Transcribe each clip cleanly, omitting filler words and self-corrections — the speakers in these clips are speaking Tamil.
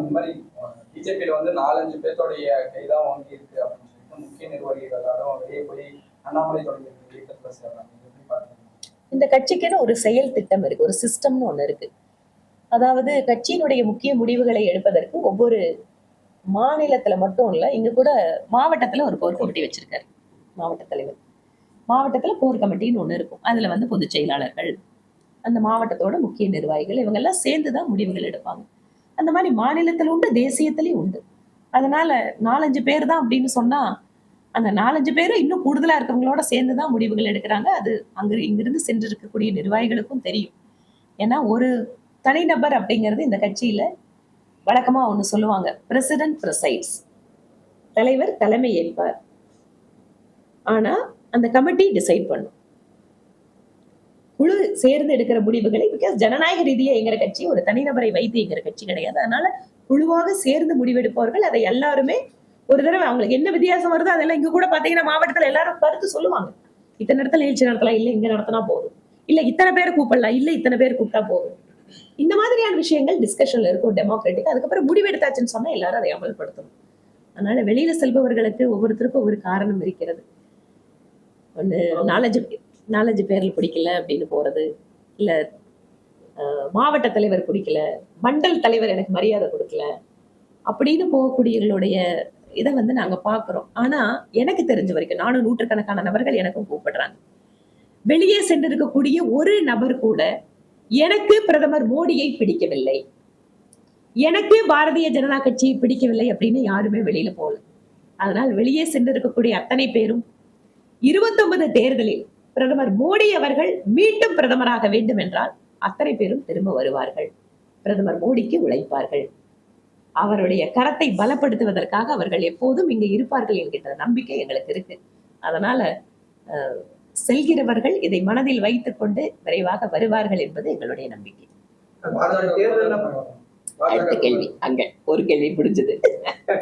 இந்த மாதிரி பிஜேபியில வந்து 4-5 பேர்த்தோடைய கைதான் வாங்கி இருக்கு அப்படின்னு சொல்லிட்டு முக்கிய நிர்வாகிகள் எல்லாரும் வெளியே போய் அண்ணாமலை தொடங்கி இயக்கத்துல சேர்றாங்க. இந்த கட்சிக்குன்னு ஒரு செயல் திட்டம் இருக்கு, ஒரு சிஸ்டம்னு ஒண்ணு இருக்கு. அதாவது கட்சியினுடைய முக்கிய முடிவுகளை எடுப்பதற்கு ஒவ்வொரு மாநிலத்துல மட்டும் இல்ல, இங்க கூட மாவட்டத்துல ஒரு கோர் கமிட்டி வச்சிருக்காரு மாவட்ட தலைவர். மாவட்டத்துல கோர் கமிட்டின்னு ஒண்ணு இருக்கும். அதுல வந்து பொதுச் செயலாளர்கள், அந்த மாவட்டத்தோட முக்கிய நிர்வாகிகள், இவங்க எல்லாம் சேர்ந்துதான் முடிவுகள் எடுப்பாங்க. அந்த மாதிரி மாநிலத்துல உண்டு, தேசியத்திலயும் உண்டு. அதனால 4-5 பேர் தான் அப்படின்னு சொன்னா அந்த 4-5 பேரும் இன்னும் கூடுதலா இருக்கவங்களோட சேர்ந்துதான் முடிவுகள் எடுக்கிறாங்க. அது இங்கிருந்து சென்று இருக்கக்கூடிய நிர்வாகிகளுக்கும் தெரியும். ஏன்னா ஒரு தனிநபர் அப்படிங்கிறது இந்த கட்சியில வழக்கமா ஒண்ணு சொல்லுவாங்க, பிரசிடென்ட் பிரசைட்ஸ், தலைவர் தலைமை ஏற்பார். ஆனா அந்த கமிட்டி டிசைட் பண்ணும், குழு சேர்ந்து எடுக்கிற முடிவுகளை. பிகாஸ் ஜனநாயக ரீதியா எங்கிற கட்சி ஒரு தனிநபரை வைத்து எங்கிற கட்சி கிடையாது. அதனால குழுவாக சேர்ந்து முடிவெடுப்பவர்கள். அதை எல்லாருமே ஒரு தடவை அவங்களுக்கு என்ன வித்தியாசம் வருதோ அதெல்லாம் இங்க கூட பாத்தீங்கன்னா மாவட்டத்துல எல்லாரும் கருத்து சொல்லுவாங்க. இத்தனை இடத்துல நிகழ்ச்சி நடத்தலாம், இல்ல இங்க நடத்தினா போதும், இல்ல இத்தனை பேர் கூப்பிடலாம், இல்ல இத்தனை பேர் கூப்பிட்டா போதும். இந்த மாதிரியான விஷயங்கள் டிஸ்கஷன்ல இருக்கும் டெமோக்ராட்டிக். அதுக்கப்புறம் முடிவெடுத்தாச்சுன்னு சொன்னா எல்லாரும் அதை அமல்படுத்தணும். அதனால வெளியில செல்பவர்களுக்கு ஒவ்வொருத்தருக்கும் ஒவ்வொரு காரணம் இருக்கிறது. ஒண்ணு 4-5 பேர்ல பிடிக்கல அப்படின்னு போறது, இல்ல மாவட்ட தலைவர் பிடிக்கல, மண்டல் தலைவர் எனக்கு மரியாதை கொடுக்கல அப்படின்னு போகக்கூடியவர்களுடைய இதை வந்து நாங்க பாக்குறோம். ஆனா எனக்கு தெரிஞ்ச வரைக்கும் நானும் நூற்றுக்கணக்கான நபர்கள் எனக்கும் கூப்பிடுறாங்க. வெளியே சென்று இருக்கக்கூடிய ஒரு நபர் கூட எனக்கு பிரதமர் மோடியை பிடிக்கவில்லை, எனக்கு பாரதிய ஜனதா கட்சியை பிடிக்கவில்லை அப்படின்னு யாருமே வெளியில போகல. அதனால் வெளியே சென்று இருக்கக்கூடிய அத்தனை பேரும் 29 தேர்தலில் பிரதமர் மோடி அவர்கள் மீண்டும் பிரதமராக வேண்டும் என்றால் அத்தனை பேரும் திரும்ப வருவார்கள், பிரதமர் மோடிக்கு உழைப்பார்கள், அவருடைய கரத்தை பலப்படுத்துவதற்காக அவர்கள் எப்போதும் இங்கு இருப்பார்கள் என்கின்ற நம்பிக்கை எங்களுக்கு இருக்கு. அதனால செல்கிறவர்கள் இதை மனதில் வைத்துக் கொண்டு விரைவாக வருவார்கள் என்பது எங்களுடைய நம்பிக்கை. அடுத்த கேள்வி, அங்க ஒரு கேள்வி முடிஞ்சது.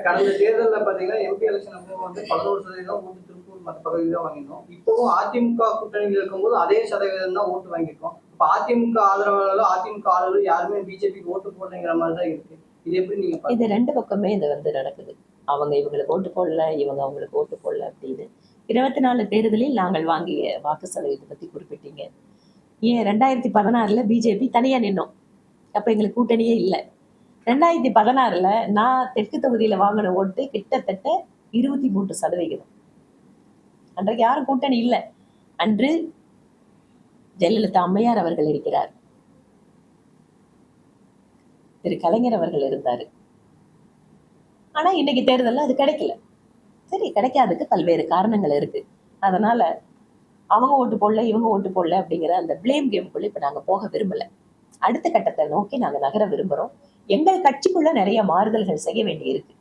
கடந்த தேர்தல்ல பாத்தீங்கன்னா எம்பி எலெக்ஷன் வந்து 11% ஓட்டு திருப்பூர் மற்ற பகுதியில் தான் வாங்கியிருந்தோம். இப்பவும் அதிமுக கூட்டணியில் இருக்கும்போது அதே சதவீதம் தான் ஓட்டு வாங்கியிருக்கோம். இப்ப அதிமுக ஆதரவாளர்கள், அதிமுக ஆளுநர்கள் யாருமே பிஜேபிக்கு ஓட்டு போடலைங்கிற மாதிரி தான் இருக்கு. இது எப்படி நீங்க? இது ரெண்டு பக்கமே இது வந்து நடக்குது. அவங்க இவங்களுக்கு ஓட்டு போடல, இவங்க அவங்களுக்கு ஓட்டு போடல அப்படின்னு. 24 தேர்தலில் நாங்கள் வாங்கிய வாக்கு சதவீதத்தை பத்தி குறிப்பிட்டீங்க. ஏன் 2016 பிஜேபி தனியா நின்னோம், அப்ப எங்களுக்கு கூட்டணியே இல்லை. 2016 நான் தெற்கு தொகுதியில வாங்கின ஓட்டு கிட்டத்தட்ட 23%. அன்றைக்கு யாரும் கூட்டணி இல்லை. அன்று ஜெயலலிதா அம்மையார் அவர்கள் இருக்கிறார், திரு கலைஞர் அவர்கள் இருந்தாரு. ஆனா இன்னைக்கு தேர்தல்ல அது கிடைக்கல. சரி, கிடைக்காதுக்கு பல்வேறு காரணங்கள் இருக்கு. அதனால அவங்க ஓட்டு போடல, இவங்க ஓட்டு போடல அப்படிங்கிற அந்த பிளேம் கேமுக்குள்ள இப்ப நாங்க போக விரும்பல. அடுத்த கட்டத்தை நோக்கி நாங்க நகர விரும்புறோம். எங்கள் கட்சிக்குள்ள நிறைய மாறுதல்கள் செய்ய வேண்டி இருக்கு.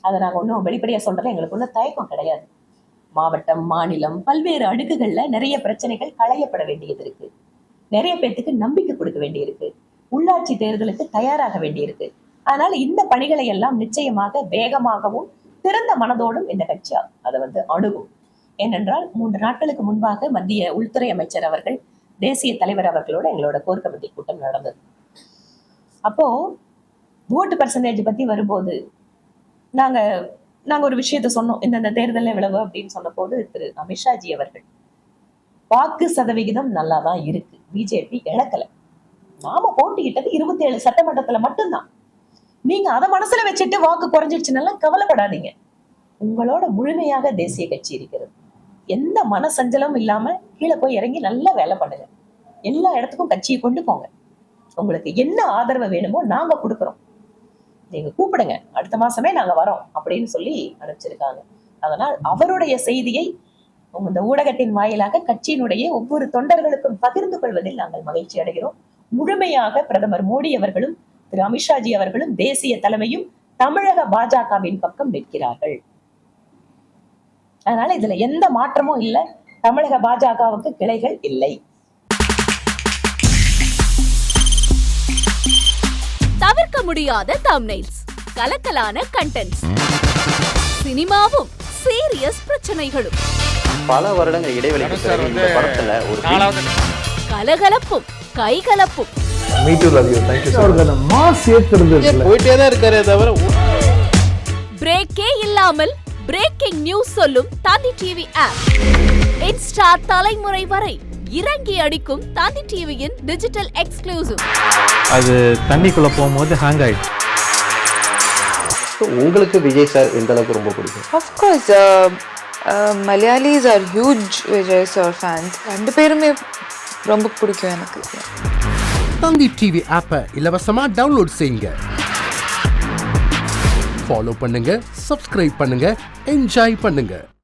அதை நாங்க ஒன்றும் வெளிப்படையா சொல்றதுல எங்களுக்கு ஒன்றும் தயக்கம் கிடையாது. மாவட்டம், மாநிலம், பல்வேறு அடுக்குகள்ல நிறைய பிரச்சனைகள் களையப்பட வேண்டியது இருக்கு. நிறைய பேர்த்துக்கு நம்பிக்கை கொடுக்க வேண்டியிருக்கு. உள்ளாட்சி தேர்தலுக்கு தயாராக வேண்டியிருக்கு. அதனால இந்த பணிகளை எல்லாம் நிச்சயமாக வேகமாகவும் திறந்த மனதோடும் இந்த கட்சி அதை வந்து அணுகும். ஏனென்றால் 3 நாட்களுக்கு முன்பாக மத்திய உள்துறை அமைச்சர் அவர்கள், தேசிய தலைவர் அவர்களோட எங்களோட கோர் கமிட்டி கூட்டம் நடந்தது. அப்போ ஓட்டு பர்சன்டேஜ் பத்தி வரும்போது நாங்க ஒரு விஷயத்த சொன்னோம், இந்த தேர்தல் எவ்வளவு அப்படின்னு சொன்ன போது திரு அமித்ஷாஜி அவர்கள், வாக்கு சதவிகிதம் நல்லாதான் இருக்கு, பிஜேபி இழக்கல, நாம போட்டிக்கிட்டது 27 சட்டமன்றத்துல மட்டும்தான், நீங்க அதை மனசுல வச்சுட்டு வாக்கு குறைஞ்சிடுச்சுனால கவலைப்படாதீங்க, உங்களோட முழுமையாக தேசிய கட்சி இருக்கிறது, எந்த மனசஞ்சலமும் இல்லாம கீழே போய் இறங்கி நல்லா வேலை பண்ணுங்க, எல்லா இடத்துக்கும் கட்சியை கொண்டு போங்க, உங்களுக்கு என்ன ஆதரவு வேணுமோ நாங்க கொடுக்குறோம், நீங்க கூப்பிடுங்க, அடுத்த மாசமே நாங்க வரோம் அப்படின்னு சொல்லி அனுப்பிச்சிருக்காங்க. அதனால் அவருடைய செய்தியை இந்த ஊடகத்தின் வாயிலாக கட்சியினுடைய ஒவ்வொரு தொண்டர்களுக்கும் பகிர்ந்து கொள்வதில் நாங்கள் மகிழ்ச்சி அடைகிறோம். முழுமையாக பிரதமர் மோடி அவர்களும் திரு அமித்ஷாஜி அவர்களும் தேசிய தலைமையும் தமிழக பாஜகவின் பக்கம் நிற்கிறார்கள். அதனால இதுல எந்த மாற்றமும் இல்லை. தமிழக பாஜகவுக்கு கிளைகள் இல்லை. தவிர்க்க முடியாத தம்ப்நெயில்ஸ், கலக்கலான கண்டென்ட்ஸ், சினிமாவும் சீரியஸ் பிரச்சனைகளும், பல வருடங்கள் இடைவெளிக்கு பிறகு இந்த படத்துல ஒரு கலகலப்பும் கைகலப்பும் me too love you. Thank you. அவருக்கு அந்த மாஸ் ஏத்துறது இருக்குல்ல, போயிட்டே தான் இருக்காரே தவிர பிரேக்கே இல்லாமல் பிரேக்கிங் நியூஸ் சொல்லும் தந்தி டிவி ஆப். இன்ஸ்டா தலைமுறை வரை இறங்கி அடிக்கும் தந்தி டிவியின் டிஜிட்டல் எக்ஸ்க்ளூசிவ். அது தண்ணிக்குள்ள போகும்போது ஹேங் ஆயிடுச்சு. உங்களுக்கு விஜய் சார் எந்த அளவுக்கு ரொம்ப பிடிக்கும்? Of course, Malayalis are huge Vijay sir fans. ரெண்டு பேருமே ரொம்ப பிடிக்கும் எனக்கு. தந்தி டிவி ஆப்பை இலவசமா டவுன்லோட் செய்யுங்க. ஃபாலோ பண்ணுங்க, சப்ஸ்கிரைப் பண்ணுங்க, என்ஜாய் பண்ணுங்க.